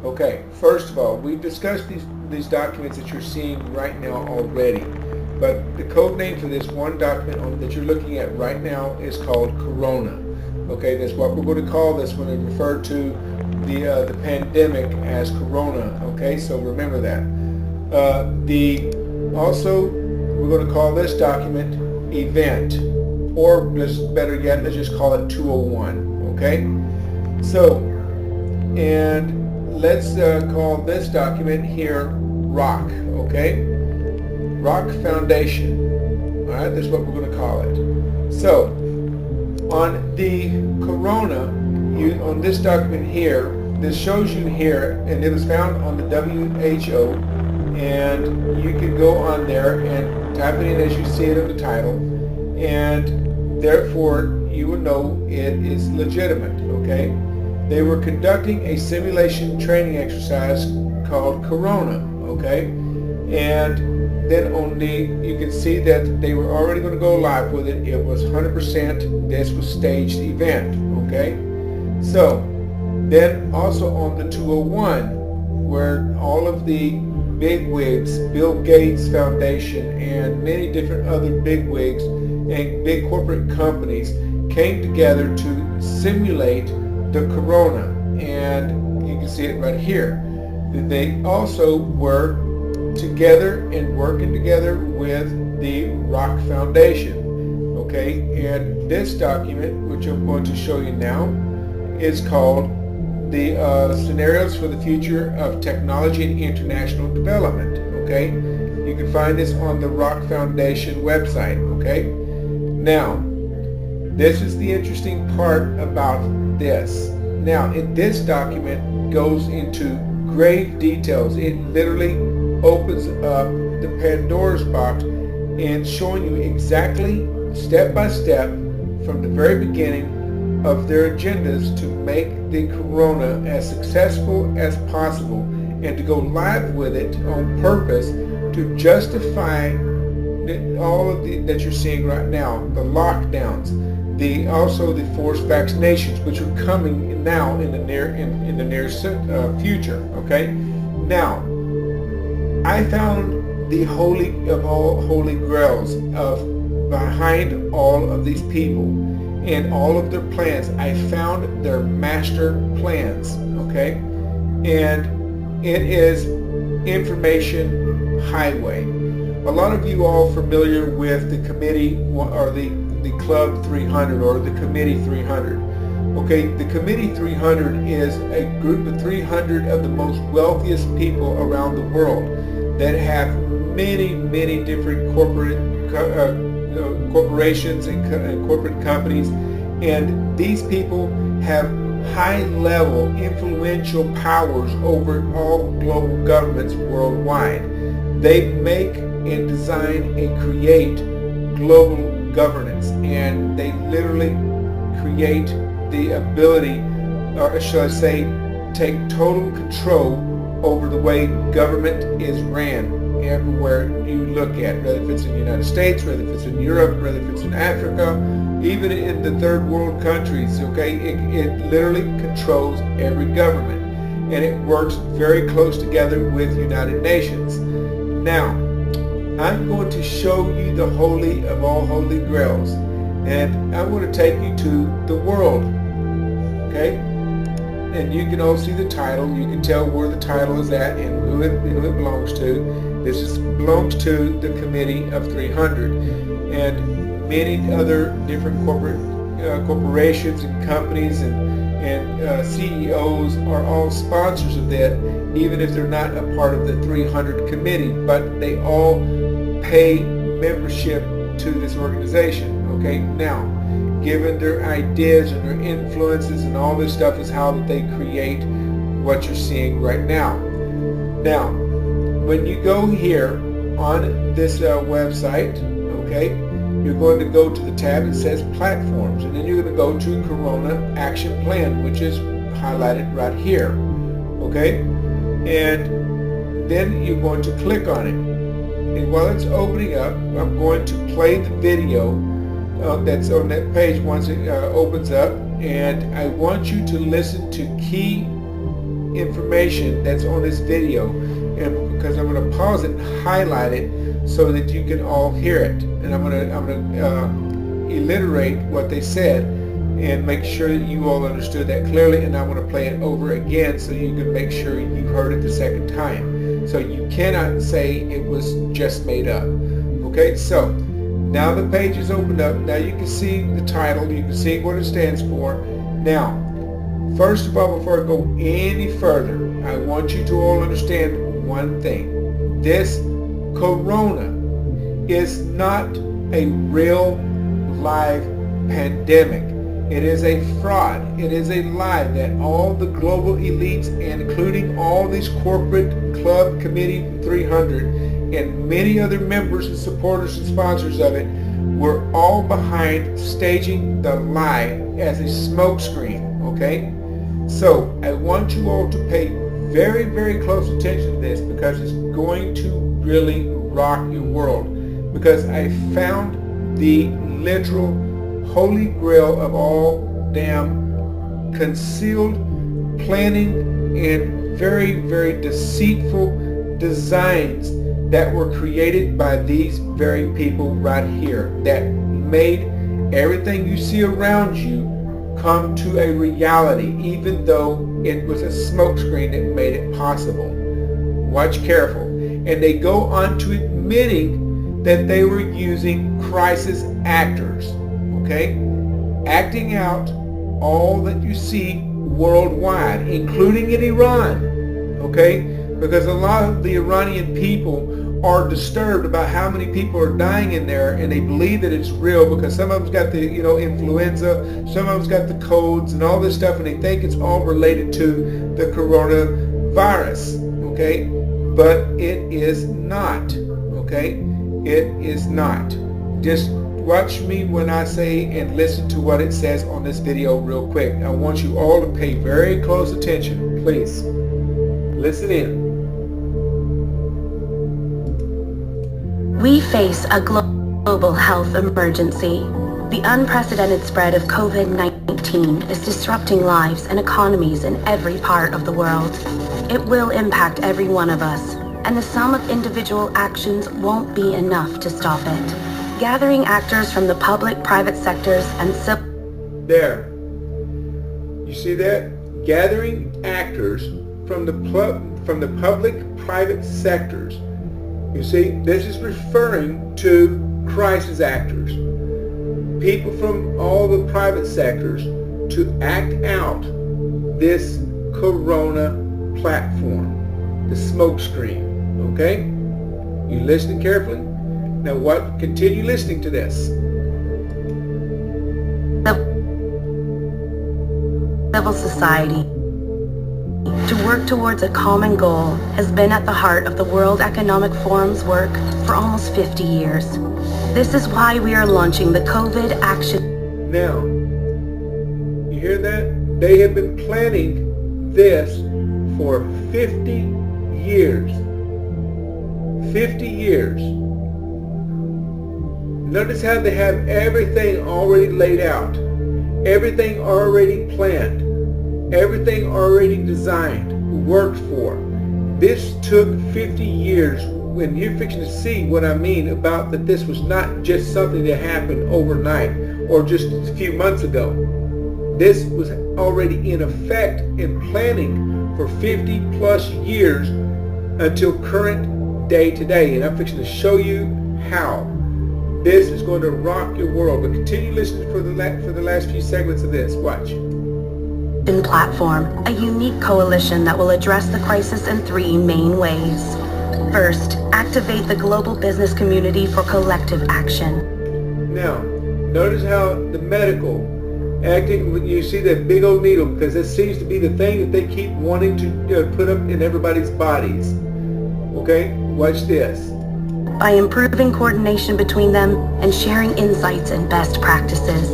Okay, first of all, we've discussed these documents that you're seeing right now already. But the code name for this one document that you're looking at right now is called Corona. Okay, that's what we're going to call this when we refer to the pandemic as Corona. Okay, so remember that. Also, we're going to call this document Event, or better yet, let's just call it 201. Okay, so, and let's call this document here Rock. Okay, Rock Foundation. All right, that's what we're going to call it. So, on the Corona, on this document here, this shows you here, and it was found on the WHO, and you can go on there and type it in as you see it in the title, and therefore you will know it is legitimate. Okay, they were conducting a simulation training exercise called Corona. Okay, and then on you can see that they were already going to go live with it. It was 100%. This was staged event. Okay, so then also on the 201, where all of the bigwigs, Bill Gates Foundation, and many different other bigwigs and big corporate companies came together to simulate the Corona, and you can see it right here. They also were together and working together with the Rock Foundation. Okay, and this document, which I'm going to show you now, is called the Scenarios for the Future of Technology and International Development. Okay, you can find this on the Rock Foundation website. Okay, now this is the interesting part about this. Now, this document goes into grave details. It literally opens up the Pandora's box and showing you exactly, step by step, from the very beginning of their agendas to make the Corona as successful as possible and to go live with it on purpose to justify all of that you're seeing right now, the lockdowns, also the forced vaccinations, which are coming now in the near future. Okay, now I found the holy of all holy grails behind all of these people and all of their plans. I found their master plans. Okay, and it is information highway. A lot of you all familiar with the committee or the Club 300 or the Committee 300. Okay, the Committee 300 is a group of 300 of the most wealthiest people around the world that have many different corporations and corporate companies, and these people have high-level influential powers over all global governments worldwide. They make and design and create global governance, and they literally create the ability, or shall I say, take total control over the way government is ran everywhere you look at, whether if it's in the United States, whether if it's in Europe, whether if it's in Africa, even in the third world countries. Okay, it literally controls every government, and it works very close together with United Nations. Now, I'm going to show you the holy of all holy grails, and I'm going to take you to the world. Okay, and you can all see the title. You can tell where the title is at and who it belongs to. This belongs to the Committee of 300, and many other different corporations and companies and CEOs are all sponsors of that, even if they're not a part of the 300 committee, but they all pay membership to this organization. Okay, now, given their ideas and their influences and all this stuff is how they create what you're seeing right now. Now, when you go here on this website, okay, you're going to go to the tab that says Platforms, and then you're going to go to Corona Action Plan, which is highlighted right here. Okay, and then you're going to click on it. And while it's opening up, I'm going to play the video that's on that page once it opens up, and I want you to listen to key information that's on this video, and because I'm going to pause it and highlight it so that you can all hear it, and I'm going to alliterate what they said and make sure that you all understood that clearly, and I want to play it over again so you can make sure you heard it the second time. So you cannot say it was just made up. Okay, so now the page is opened up. Now you can see the title, you can see what it stands for. Now, first of all, before I go any further, I want you to all understand one thing. This corona is not a real live pandemic. It is a fraud. It is a lie that all the global elites, including all these corporate club committee 300 and many other members and supporters and sponsors of it, were all behind staging the lie as a smokescreen. Okay? So I want you all to pay very, very close attention to this, because it's going to really rock your world. Because I found the literal holy grail of all damn concealed planning and very, very deceitful designs that were created by these very people right here, that made everything you see around you come to a reality, even though it was a smokescreen that made it possible. Watch careful. And they go on to admitting that they were using crisis actors, okay? Acting out all that you see worldwide, including in Iran, okay? Because a lot of the Iranian people are disturbed about how many people are dying in there, and they believe that it's real because some of them's got the, influenza, some of them's got the codes and all this stuff, and they think it's all related to the coronavirus, okay? But it is not, okay? It is not. Just watch me when I say and listen to what it says on this video real quick. I want you all to pay very close attention, please. Listen in. We face a global health emergency. The unprecedented spread of COVID-19 is disrupting lives and economies in every part of the world. It will impact every one of us, and the sum of individual actions won't be enough to stop it. Gathering actors from the public, private sectors, and civil... There. You see that? Gathering actors from the public, private sectors. You see, this is referring to crisis actors. People from all the private sectors to act out this corona platform, the smokescreen, okay? You listening carefully? Now what? Continue listening to this. Civil society, to work towards a common goal, has been at the heart of the World Economic Forum's work for almost 50 years. This is why we are launching the COVID Action. Now, you hear that? They have been planning this for 50 years. 50 years. Notice how they have everything already laid out. Everything already planned. Everything already designed, worked for. This took 50 years. When you're fixing to see what I mean about that, this was not just something that happened overnight or just a few months ago. This was already in effect and planning for 50 plus years until current day today. And I'm fixing to show you how. This is going to rock your world. But continue listening for the last few segments of this. Watch. Platform, a unique coalition that will address the crisis in 3 main ways. First, activate the global business community for collective action. Now, notice how the medical acting, when you see that big old needle, because it seems to be the thing that they keep wanting to put up in everybody's bodies. Okay, watch this. By improving coordination between them and sharing insights and best practices.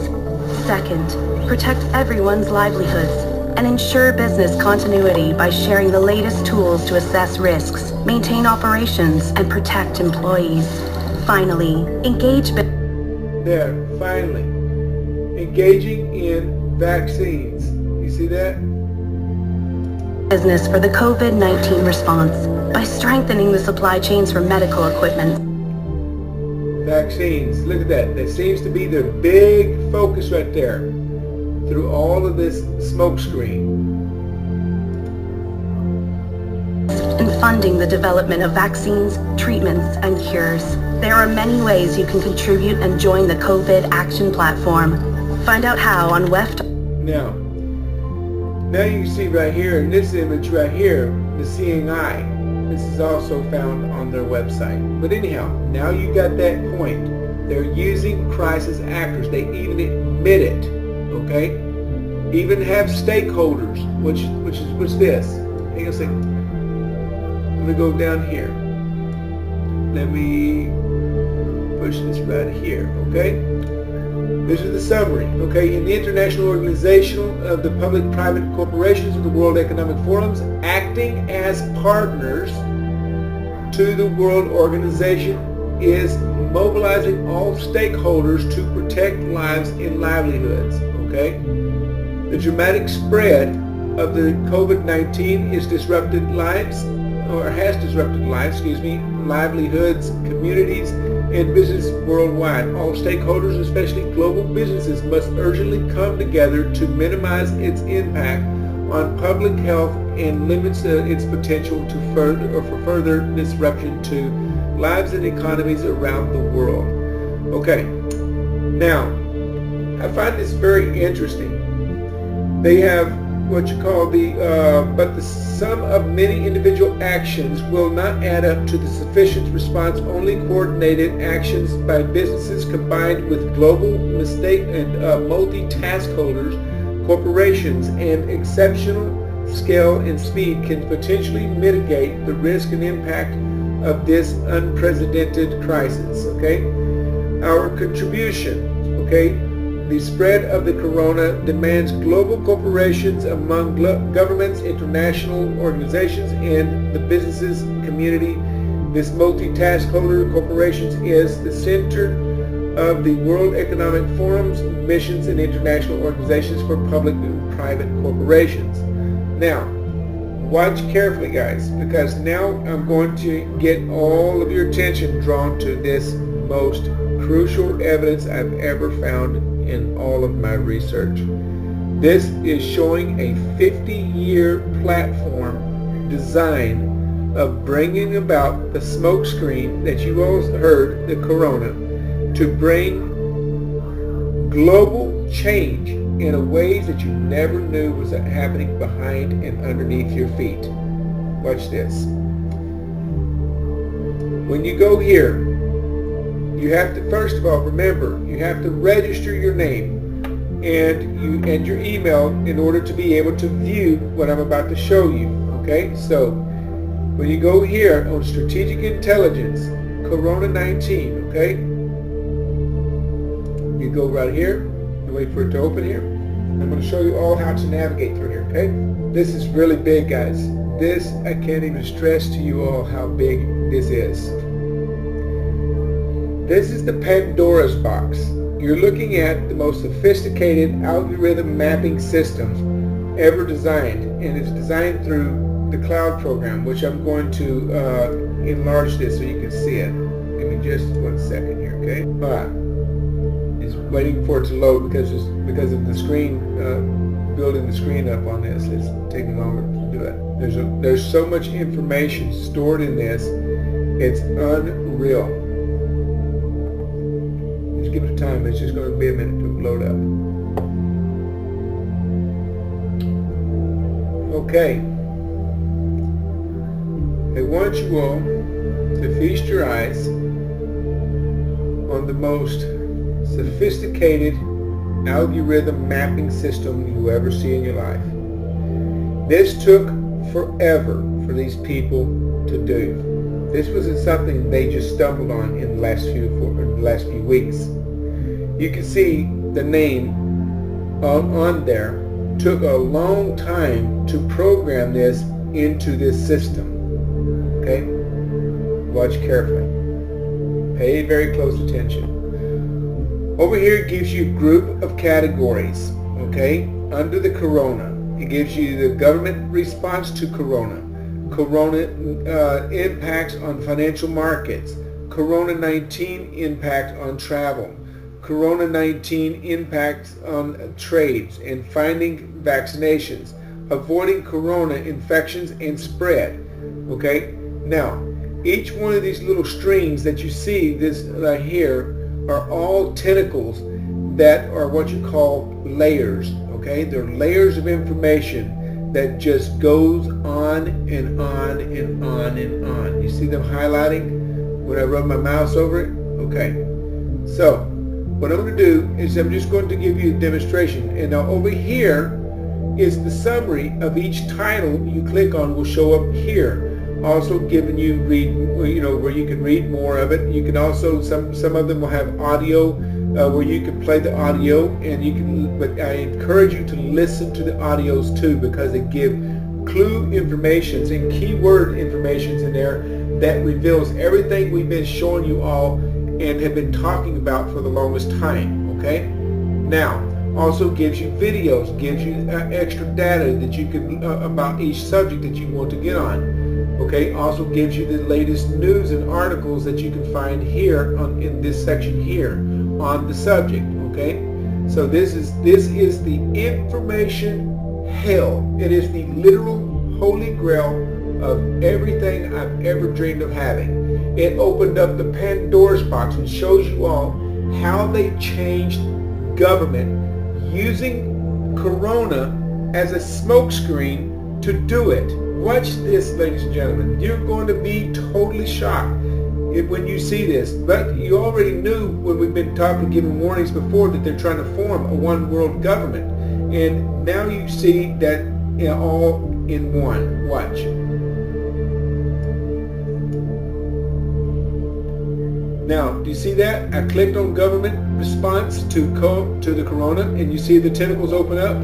Second, protect everyone's livelihoods and ensure business continuity by sharing the latest tools to assess risks, maintain operations, and protect employees. Finally, engage... There, finally. Engaging in vaccines. You see that? business for the COVID-19 response by strengthening the supply chains for medical equipment. Vaccines, look at that. That seems to be their big focus right there through all of this smoke screen. And funding the development of vaccines, treatments, and cures. There are many ways you can contribute and join the COVID Action Platform. Find out how on WEF. Now you can see right here in this image right here, the Seeing Eye. This is also found on their website. But anyhow, now you got that point. They're using crisis actors. They even admit it, okay? Even have stakeholders, what's this? Hang on a second. I'm gonna go down here. Let me push this right here, okay? This is the summary, okay? In the International Organization of the Public-Private Corporations of the World Economic Forums, acting as partners to the World Organization is mobilizing all stakeholders to protect lives and livelihoods, okay? The dramatic spread of the COVID-19 is disrupted lives, or has disrupted lives, livelihoods, communities, and business worldwide. All stakeholders, especially global businesses, must urgently come together to minimize its impact on public health and limits its potential to for further disruption to lives and economies around the world. Okay, now I find this very interesting. They have what you call but the sum of many individual actions will not add up to the sufficient response. Only coordinated actions by businesses combined with global multitask holders, corporations, and exceptional scale and speed can potentially mitigate the risk and impact of this unprecedented crisis, okay? Our contribution, okay? The spread of the corona demands global corporations among governments, international organizations, and the businesses community. This multitask holder corporations is the center of the World Economic Forum's missions and international organizations for public and private corporations. Now, watch carefully, guys, because now I'm going to get all of your attention drawn to this most crucial evidence I've ever found in all of my research. This is showing a 50-year platform design of bringing about the smokescreen that you all heard, the corona, to bring global change in a ways that you never knew was happening behind and underneath your feet. Watch this. When you go here, you have to, first of all, remember, you have to register your name and your email in order to be able to view what I'm about to show you. Okay, so when you go here on Strategic Intelligence, Corona-19, okay, you go right here and wait for it to open here. I'm going to show you all how to navigate through here, okay? This is really big, guys. This, I can't even stress to you all how big this is. This is the Pandora's box. You're looking at the most sophisticated algorithm mapping system ever designed, and it's designed through the cloud program, which I'm going to enlarge this so you can see it. Give me just 1 second here, okay? All right. It's waiting for it to load because of the screen, building the screen up on this. It's taking longer to do it. There's so much information stored in this. It's unreal. Just give it time. It's just going to be a minute to load up. Okay. I want you all to feast your eyes on the most sophisticated algorithm mapping system you ever see in your life. This took forever for these people to do. This wasn't something they just stumbled on in the last few weeks. You can see the name on there. Took a long time to program this into this system. Okay? Watch carefully. Pay very close attention. Over here it gives you a group of categories, okay, under the corona. It gives you the government response to Corona. Corona impacts on financial markets. Corona-19 impact on travel. Corona-19 impacts on trades and finding vaccinations. Avoiding corona infections and spread. Okay? Now, each one of these little strings that you see this here are all tentacles that are what you call layers. Okay? They're layers of information that just goes on and on and on and on. You see them highlighting when I rub my mouse over it? Okay. So, what I'm going to do is I'm just going to give you a demonstration. And now over here is the summary of each title you click on will show up here. Also giving you where you can read more of it. You can also, some of them will have audio where you can play the audio, and you can, but I encourage you to listen to the audios too, because they give clue informations and keyword informations in there that reveals everything we've been showing you all and have been talking about for the longest time. Okay? Now, also gives you videos, gives you extra data that you can about each subject that you want to get on. Okay, also gives you the latest news and articles that you can find here in this section here on the subject. Okay, so this is the information hell. It is the literal holy grail of everything I've ever dreamed of having. It opened up the Pandora's box and shows you all how they changed government using Corona as a smokescreen to do it. Watch this, ladies and gentlemen. You're going to be totally shocked when you see this. But you already knew when we've been giving warnings before that they're trying to form a one world government. And now you see that all in one. Watch. Now, do you see that? I clicked on government response to the corona, and you see the tentacles open up?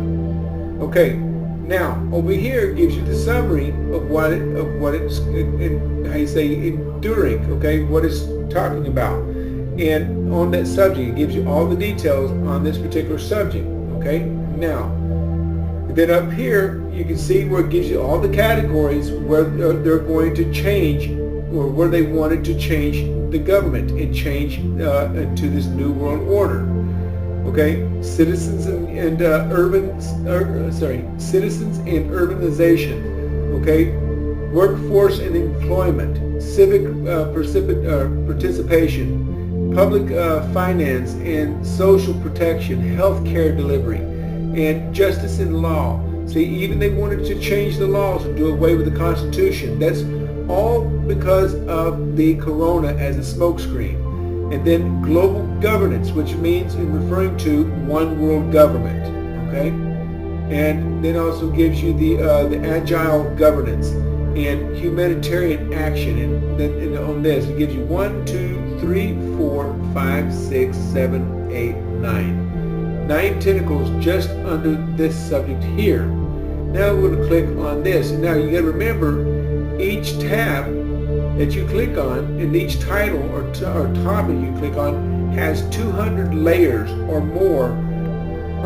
Okay. Now, over here it gives you the summary of what it's how you say enduring, okay, what it's talking about. And on that subject, it gives you all the details on this particular subject, okay? Now, then up here, you can see where it gives you all the categories where they're going to change, or where they wanted to change the government and change into this new world order. Okay, citizens and citizens and urbanization. Okay, workforce and employment, civic participation, public finance and social protection, health care delivery, and justice and law. See, even they wanted to change the laws and do away with the Constitution. That's all because of the corona as a smokescreen. And then global governance, which means in referring to one world government, okay? And then also gives you the agile governance and humanitarian action. And then on this, it gives you 1, 2, 3, 4, 5, 6, 7, 8, 9. 9 tentacles just under this subject here. Now we're going to click on this. And now you got to remember, each tab that you click on, and each title or topic you click on has 200 layers or more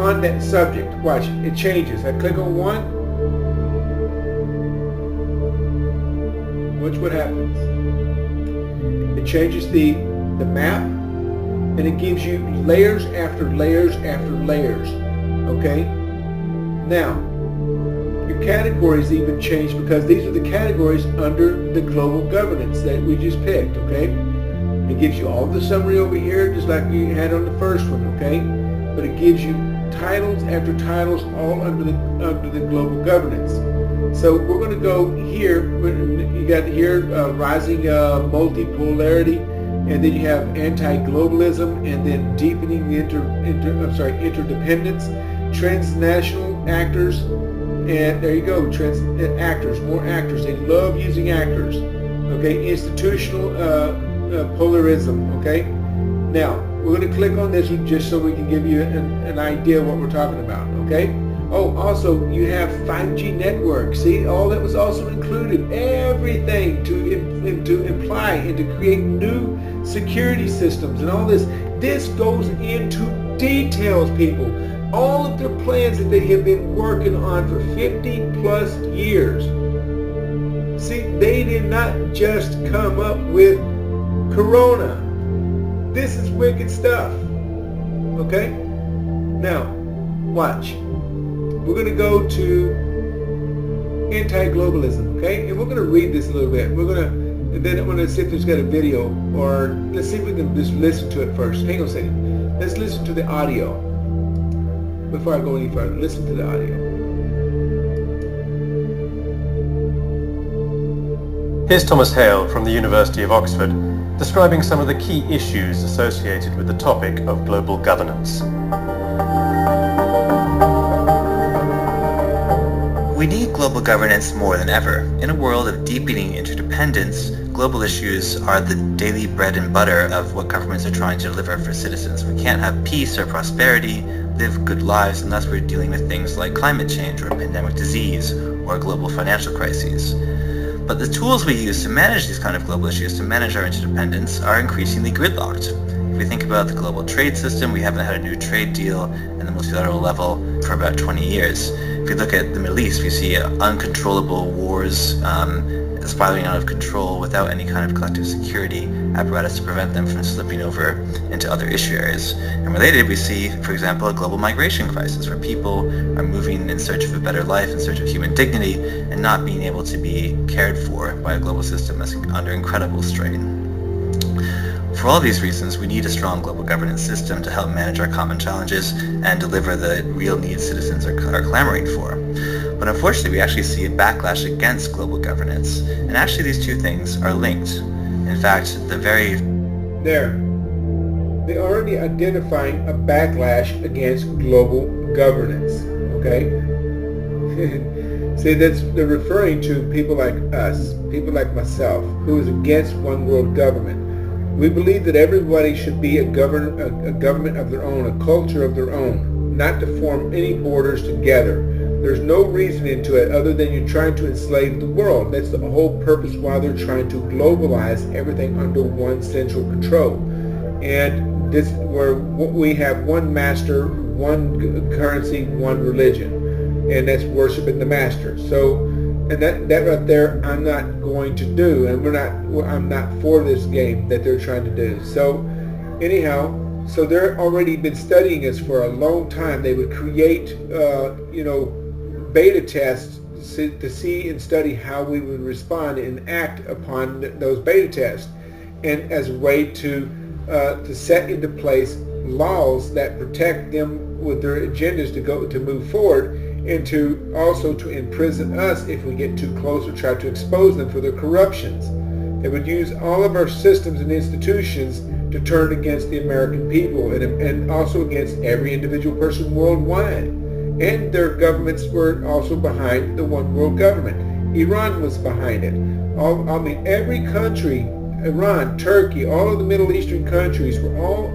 on that subject. Watch, it changes. I click on one. Watch what happens. It changes the map, and it gives you layers after layers after layers. Okay? Now, your categories even change because these are the categories under the global governance that we just picked, okay? It gives you all the summary over here just like you had on the first one, okay? But it gives you titles after titles all under the global governance. So we're going to go here. You got here rising multipolarity, and then you have anti-globalism, and then deepening the interdependence, transnational actors. And there you go, actors, more actors. They love using actors. Okay, institutional polarism. Okay, now we're going to click on this one just so we can give you an idea of what we're talking about. Okay. Oh, also you have 5G network. See, all that was also included. Everything to imply and to create new security systems and all this. This goes into details, people. all of their plans that they have been working on for 50 plus years. See, they did not just come up with Corona. This is wicked stuff. Okay? Now, watch. We're going to go to anti-globalism, okay? And we're going to read this a little bit. And then I'm going to see if there's got a video, or let's see if we can just listen to it first. Hang on a second. Let's listen to the audio before I go any further. Listen to the audio. Here's Thomas Hale from the University of Oxford describing some of the key issues associated with the topic of global governance. We need global governance more than ever. In a world of deepening interdependence, global issues are the daily bread and butter of what governments are trying to deliver for citizens. We can't have peace or prosperity, live good lives, unless we're dealing with things like climate change or pandemic disease or global financial crises. But the tools we use to manage these kind of global issues, to manage our interdependence, are increasingly gridlocked. If we think about the global trade system, we haven't had a new trade deal at the multilateral level for about 20 years. If you look at the Middle East, we see uncontrollable wars spiraling out of control without any kind of collective security apparatus to prevent them from slipping over into other issue areas. And related, we see, for example, a global migration crisis where people are moving in search of a better life, in search of human dignity, and not being able to be cared for by a global system that's under incredible strain. For all these reasons, we need a strong global governance system to help manage our common challenges and deliver the real needs citizens are clamoring for. But unfortunately, we actually see a backlash against global governance, and actually these two things are linked. In fact, They're already identifying a backlash against global governance, okay? See, they're referring to people like us, people like myself, who is against one world government. We believe that everybody should be a government of their own, a culture of their own, not to form any borders together. There's no reason into it other than you're trying to enslave the world. That's the whole purpose why they're trying to globalize everything under one central control. And this, where we have one master, one currency, one religion, and that's worshiping the master. So, and that right there, I'm not going to do, and I'm not for this game that they're trying to do. So, anyhow, so they're already been studying us for a long time. They would create, beta tests to see and study how we would respond and act upon those beta tests, and as a way to set into place laws that protect them with their agendas to move forward, and to also to imprison us if we get too close or try to expose them for their corruptions. They would use all of our systems and institutions to turn against the American people and also against every individual person worldwide. And their governments were also behind the one world government. Iran was behind it. Every country, Iran, Turkey, all of the Middle Eastern countries were all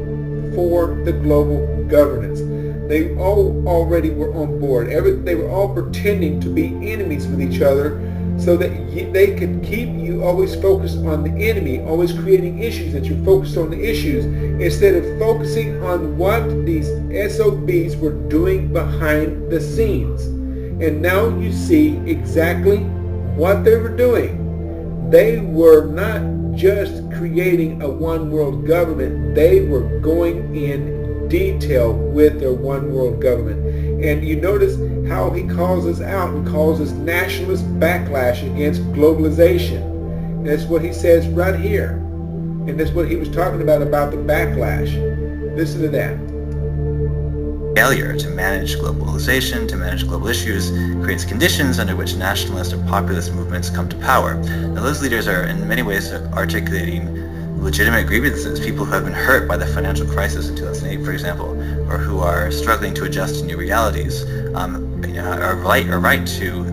for the global governance. They all already were on board. They were all pretending to be enemies with each other so that they could keep you always focused on the enemy, always creating issues, that you're focused on the issues instead of focusing on what these SOBs were doing behind the scenes. And now you see exactly what they were doing. They were not just creating a one world government. They were going in detail with their one world government. And you notice how he calls us out and calls us nationalist backlash against globalization. And that's what he says right here. And that's what he was talking about the backlash. Listen to that. Failure to manage globalization, to manage global issues, creates conditions under which nationalist or populist movements come to power. Now those leaders are in many ways articulating legitimate grievances, people who have been hurt by the financial crisis in 2008, for example, or who are struggling to adjust to new realities, are right to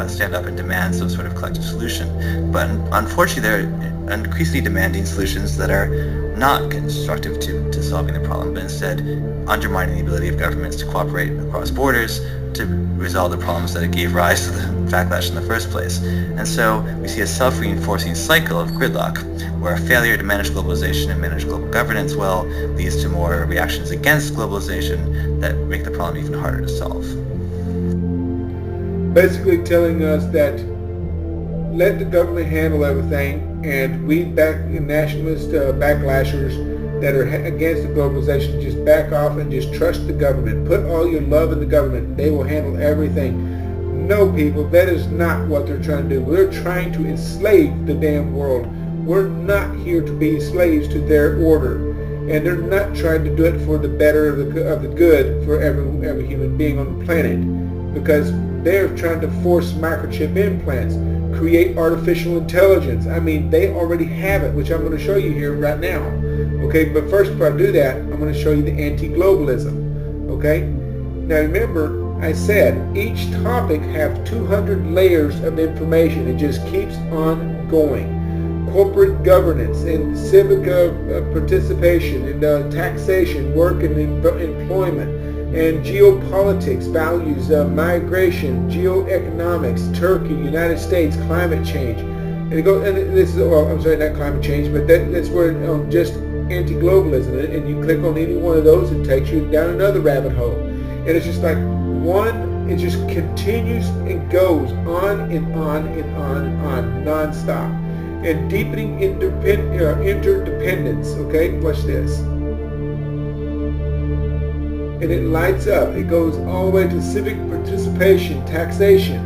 stand up and demand some sort of collective solution. But unfortunately, they're increasingly demanding solutions that are not constructive to solving the problem, but instead undermining the ability of governments to cooperate across borders to resolve the problems that it gave rise to the backlash in the first place. And so we see a self-reinforcing cycle of gridlock, where a failure to manage globalization and manage global governance leads to more reactions against globalization that make the problem even harder to solve. Basically telling us that let the government handle everything, and we nationalist backlashers that are against the globalization, just back off and just trust the government. Put all your love in the government. They will handle everything. No, people, that is not what they're trying to do. We're trying to enslave the damn world. We're not here to be slaves to their order. And they're not trying to do it for the better of the good for every human being on the planet. Because they're trying to force microchip implants, create artificial intelligence. I mean, they already have it, which I'm going to show you here right now. Okay, but first before I do that, I'm going to show you the anti-globalism. Okay? Now remember, I said each topic have 200 layers of information. It just keeps on going. Corporate governance and civic participation and taxation, work and employment, and geopolitics, values, migration, geoeconomics, Turkey, United States, climate change. And it goes, and this is, well, I'm sorry, not climate change, but that's where just anti-globalism, and you click on any one of those, it takes you down another rabbit hole. And it's just like it just continues and goes on and on and on and on, non-stop. And deepening interdependence, okay? Watch this. And it lights up. It goes all the way to civic participation, taxation,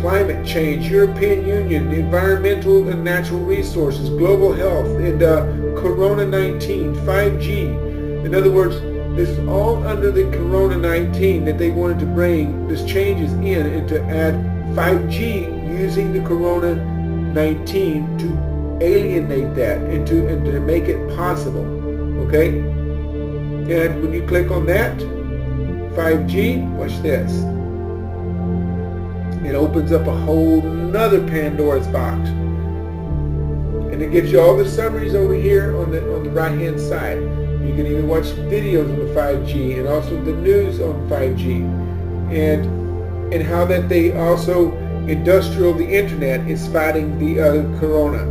climate change, European Union, environmental and natural resources, global health, and Corona-19, 5G. In other words, this is all under the Corona-19 that they wanted to bring these changes in and to add 5G using the Corona-19 to alienate that and to make it possible. Okay? And when you click on that, 5G, watch this. It opens up a whole nother Pandora's box. And it gives you all the summaries over here on the right hand side. You can even watch videos on the 5G and also the news on 5G. And how that they also the internet is fighting the corona.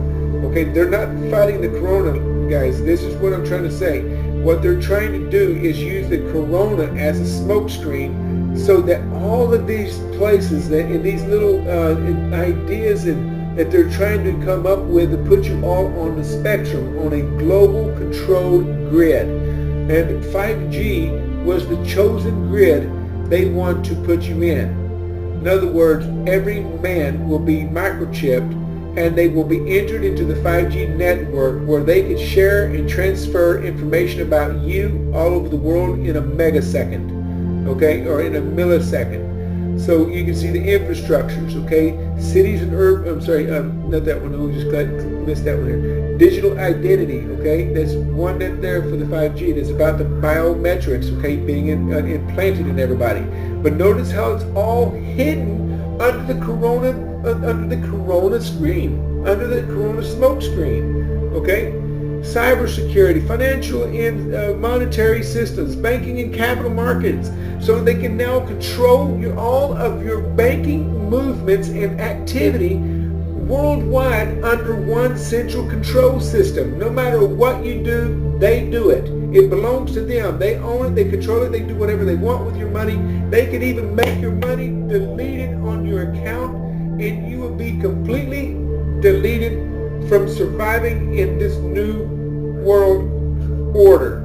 Okay, they're not fighting the corona, guys. This is what I'm trying to say. What they're trying to do is use the corona as a smokescreen so that all of these places that in these little ideas that they're trying to come up with to put you all on the spectrum on a global controlled grid. And 5G was the chosen grid they want to put you in. In other words, every man will be microchipped and they will be entered into the 5G network where they can share and transfer information about you all over the world in a megasecond, okay, or in a millisecond. So you can see the infrastructures, okay, cities and urban, I'm sorry, not that one, we just missed that one here. Digital identity, okay, that's one that there for the 5G. That's about the biometrics, okay, being implanted in everybody. But notice how it's all hidden under the corona screen, under the corona smoke screen, okay? Cybersecurity, financial and monetary systems, banking and capital markets, so they can now control all of your banking movements and activity worldwide under one central control system. No matter what you do, they do it. It belongs to them. They own it, they control it, they do whatever they want with your money. They can even make your money deleted on your account, and you will be completely deleted from surviving in this new world order.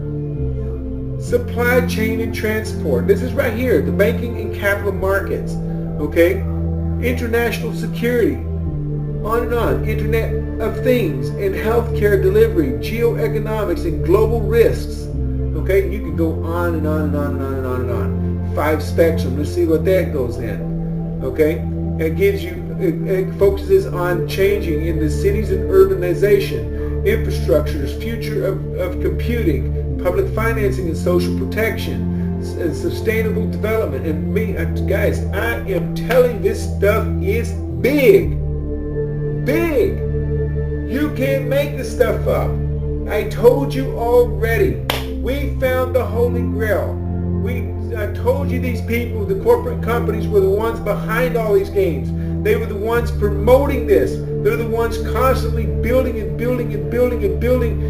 Supply chain and transport. This is right here, the banking and capital markets, okay? International security, on and on. Internet of Things and healthcare delivery, geoeconomics and global risks, okay? You can go on and on and on and on and on and on. 5 spectrum, let's see what that goes in, okay? It gives you, it focuses on changing in the cities and urbanization, infrastructures, future of computing, public financing and social protection, and sustainable development. And me, guys, I am telling this stuff is big. Big. You can't make this stuff up. I told you already. We found the Holy Grail. I told you these people, the corporate companies, were the ones behind all these games. They were the ones promoting this. They're the ones constantly building and building and building and building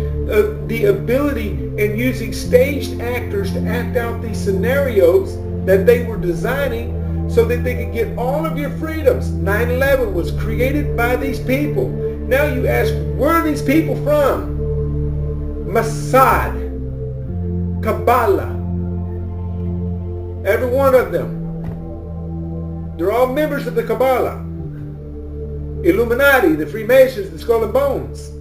the ability and using staged actors to act out these scenarios that they were designing so that they could get all of your freedoms. 9/11 was created by these people. Now you ask, where are these people from? Mossad, Kabbalah, every one of them. They're all members of the Kabbalah. Illuminati, the Freemasons, the Skull and Bones.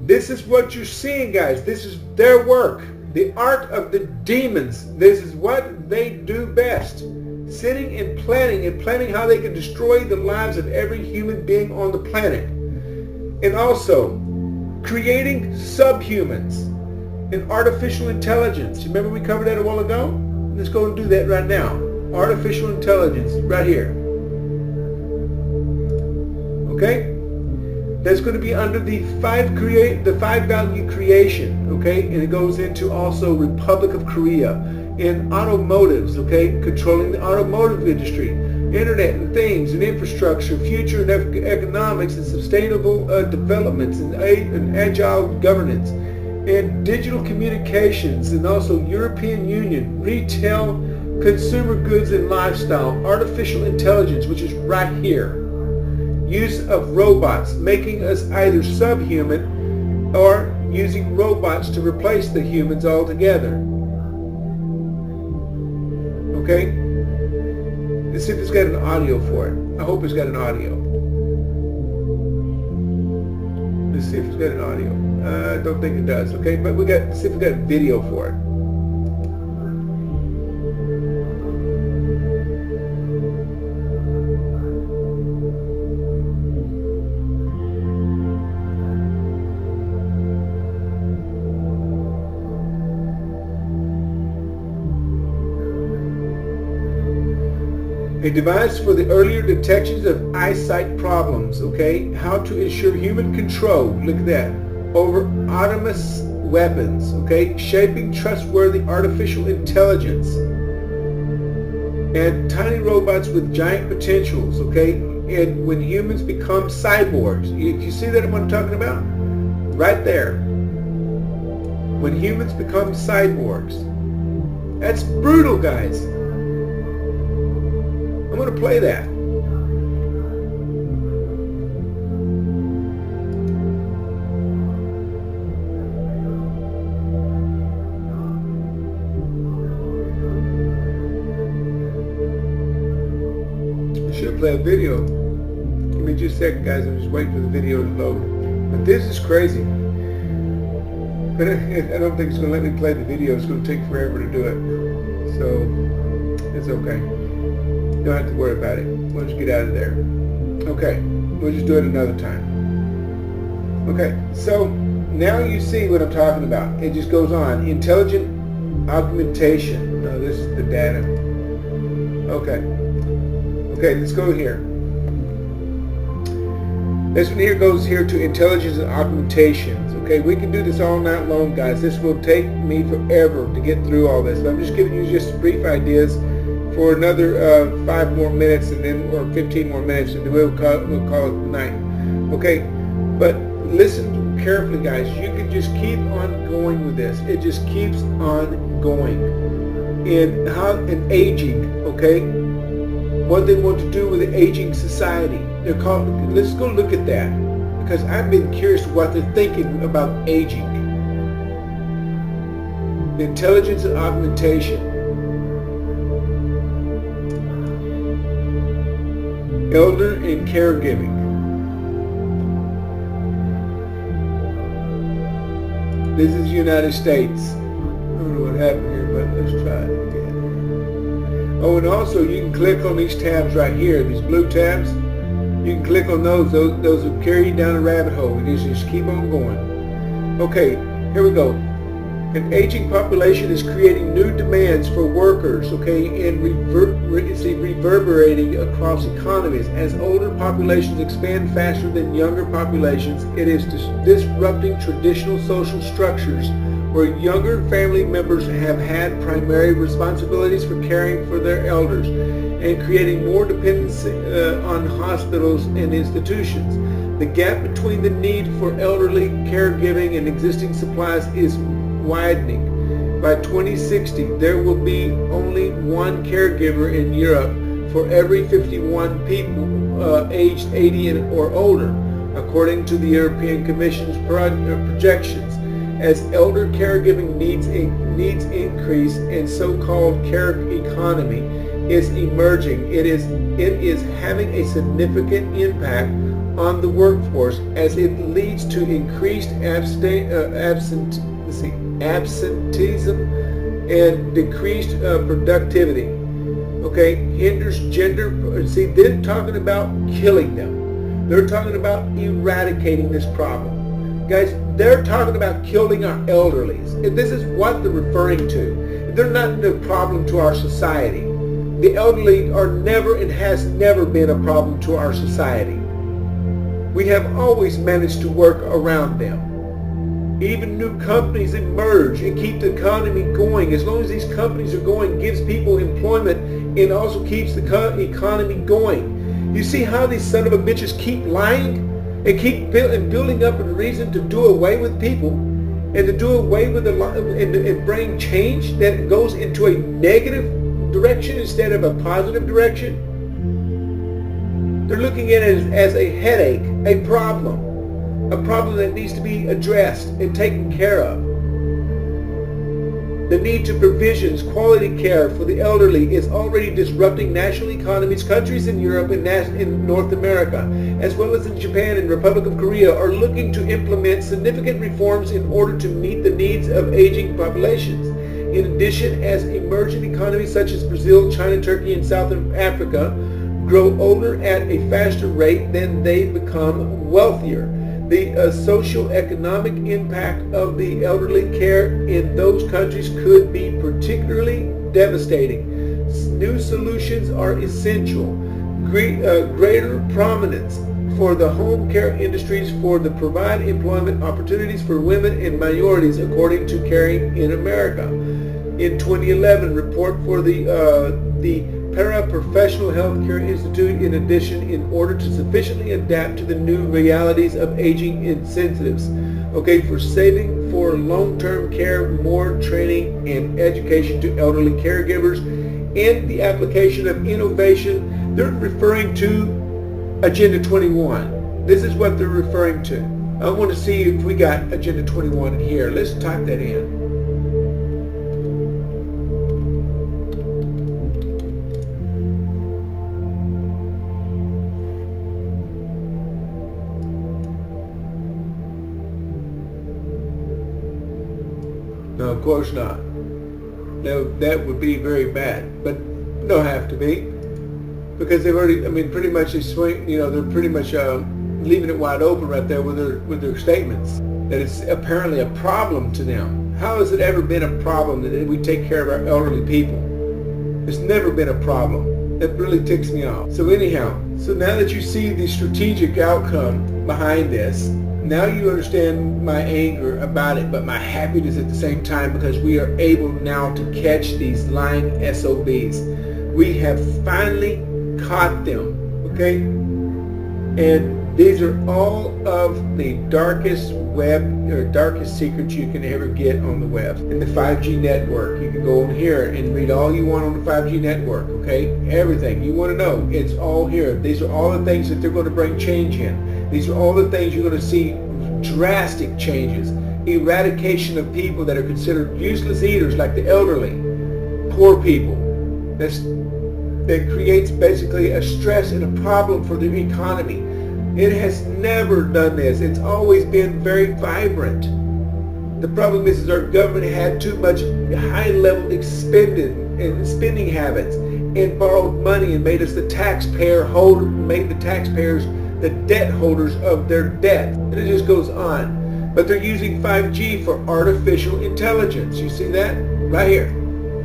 This is what you're seeing, guys. This is their work. The art of the demons. This is what they do best. Sitting and planning how they can destroy the lives of every human being on the planet. And also, creating subhumans and artificial intelligence. Remember we covered that a while ago? Let's go and do that right now. Artificial intelligence, right here. Okay? That's going to be under the five value creation, okay? And it goes into also Republic of Korea and automotives, okay? Controlling the automotive industry, internet and things and infrastructure, future and economics and sustainable developments and agile governance and digital communications and also European Union, retail, consumer goods and lifestyle, artificial intelligence, which is right here. Use of robots, making us either subhuman or using robots to replace the humans altogether. Okay? Let's see if it's got an audio for it. I hope it's got an audio. Let's see if it's got an audio. I don't think it does. Okay, but let's see if we got video for it. A device for the earlier detections of eyesight problems, okay? How to ensure human control, look at that, over autonomous weapons, okay? Shaping trustworthy artificial intelligence. And tiny robots with giant potentials, okay? And when humans become cyborgs, you see that what I'm talking about? Right there. When humans become cyborgs. That's brutal, guys. I'm going to play that. I should play a video. Give me just a second, guys. I'm just waiting for the video to load. But this is crazy. But I don't think it's going to let me play the video. It's going to take forever to do it. So, it's okay. You don't have to worry about it. We'll just get out of there. Okay, we'll just do it another time. Okay, so now you see what I'm talking about. It just goes on. Intelligent augmentation. No, this is the data. Okay. Okay, let's go here. This one here goes here to intelligence and augmentations. Okay, we can do this all night long, guys. This will take me forever to get through all this. But I'm just giving you just brief ideas for another 5 more minutes and then, or 15 more minutes, and then we'll call it night. Okay, but listen carefully, guys. You can just keep on going with this. It just keeps on going. And aging, okay? What they want to do with the aging society. They're called. Let's go look at that, because I've been curious what they're thinking about aging. Intelligence and augmentation. Elder and caregiving. This is United States. I don't know what happened here, but let's try it again. Oh, and also you can click on these tabs right here, these blue tabs. You can click on those. Those will carry you down a rabbit hole. You just keep on going. Okay, here we go. An aging population is creating new demands for workers, okay, and reverberating across economies. As older populations expand faster than younger populations, it is disrupting traditional social structures where younger family members have had primary responsibilities for caring for their elders and creating more dependency on hospitals and institutions. The gap between the need for elderly caregiving and existing supplies is widening. By 2060, there will be only one caregiver in Europe for every 51 people aged 80 or older, according to the European Commission's projections. As elder caregiving needs increase and so-called care economy is emerging, it is having a significant impact on the workforce as it leads to increased absenteeism and decreased productivity. Okay, hinders gender. See, they're talking about killing them. They're talking about eradicating this problem. Guys, they're talking about killing our elderlies. And this is what they're referring to. They're not the problem to our society. The elderly are never and has never been a problem to our society. We have always managed to work around them. Even new companies emerge and keep the economy going. As long as these companies are going, gives people employment and also keeps the economy going. You see how these son of a bitches keep lying and keep building up a reason to do away with people and to do away with and bring change that goes into a negative direction instead of a positive direction? They're looking at it as a headache, a problem that needs to be addressed and taken care of. The need to provisions quality care for the elderly is already disrupting national economies. Countries in Europe and in North America, as well as in Japan and Republic of Korea, are looking to implement significant reforms in order to meet the needs of aging populations. In addition, as emerging economies such as Brazil, China, Turkey, and South Africa grow older at a faster rate, then they become wealthier. The socio-economic impact of the elderly care in those countries could be particularly devastating. New solutions are essential. Greater prominence for the home care industries to provide employment opportunities for women and minorities, according to Caring in America. In 2011, report for the Paraprofessional Healthcare Institute, in addition, in order to sufficiently adapt to the new realities of aging incentives. Okay, for saving for long-term care, more training and education to elderly caregivers, and the application of innovation. They're referring to Agenda 21. This is what they're referring to. I want to see if we got Agenda 21 in here. Let's type that in. No, of course not. No, that would be very bad, but don't have to be, because they've already. Pretty much they swing. They're pretty much leaving it wide open right there with their statements that it's apparently a problem to them. How has it ever been a problem that we take care of our elderly people? It's never been a problem. That really ticks me off. So anyhow, now that you see the strategic outcome behind this, now you understand my anger about it, but my happiness at the same time, because we are able now to catch these lying SOBs. We have finally caught them, okay? And these are all of the darkest web or darkest secrets you can ever get on the web. In the 5G network, you can go in here and read all you want on the 5G network, okay? Everything you want to know, it's all here. These are all the things that they're going to bring change in. These are all the things you're going to see drastic changes. Eradication of people that are considered useless eaters, like the elderly, poor people. That creates basically a stress and a problem for the economy. It has never done this. It's always been very vibrant. The problem is our government had too much high-level spending habits and borrowed money and made us the taxpayers the debt holders of their debt. And it just goes on. But they're using 5G for artificial intelligence. You see that? Right here.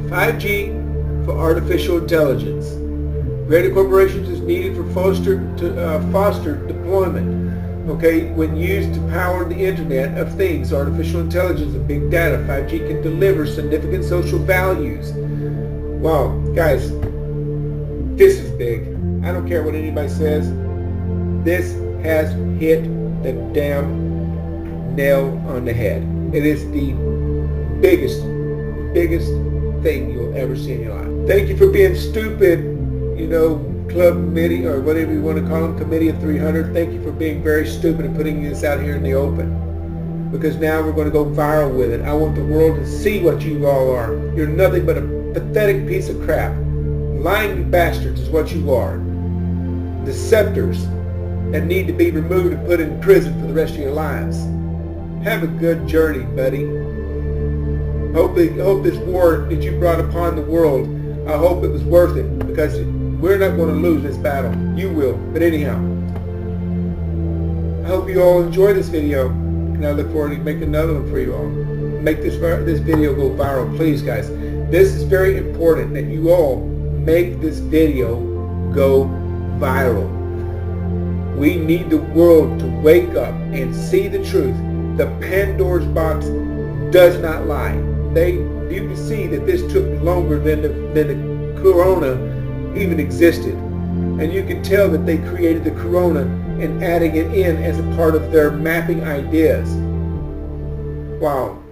5G for artificial intelligence. Greater corporations is needed for foster deployment. Okay, when used to power the Internet of Things, artificial intelligence and big data, 5G can deliver significant social values. Wow, guys, this is big. I don't care what anybody says. This has hit the damn nail on the head. It is the biggest thing you'll ever see in your life. Thank you for being stupid, Club Committee, or whatever you want to call them, Committee of 300. Thank you for being very stupid and putting this out here in the open. Because now we're going to go viral with it. I want the world to see what you all are. You're nothing but a pathetic piece of crap. Lying bastards is what you are. Deceptors that need to be removed and put in prison for the rest of your lives. Have a good journey, buddy. Hope this war that you brought upon the world, I hope it was worth it, because we're not going to lose this battle. You will. But anyhow, I hope you all enjoy this video, and I look forward to making another one for you all. Make this video go viral, please, guys. This is very important that you all make this video go viral. We need the world to wake up and see the truth. The Pandora's box does not lie. You can see that this took longer than the corona even existed. And you can tell that they created the corona and adding it in as a part of their mapping ideas. Wow.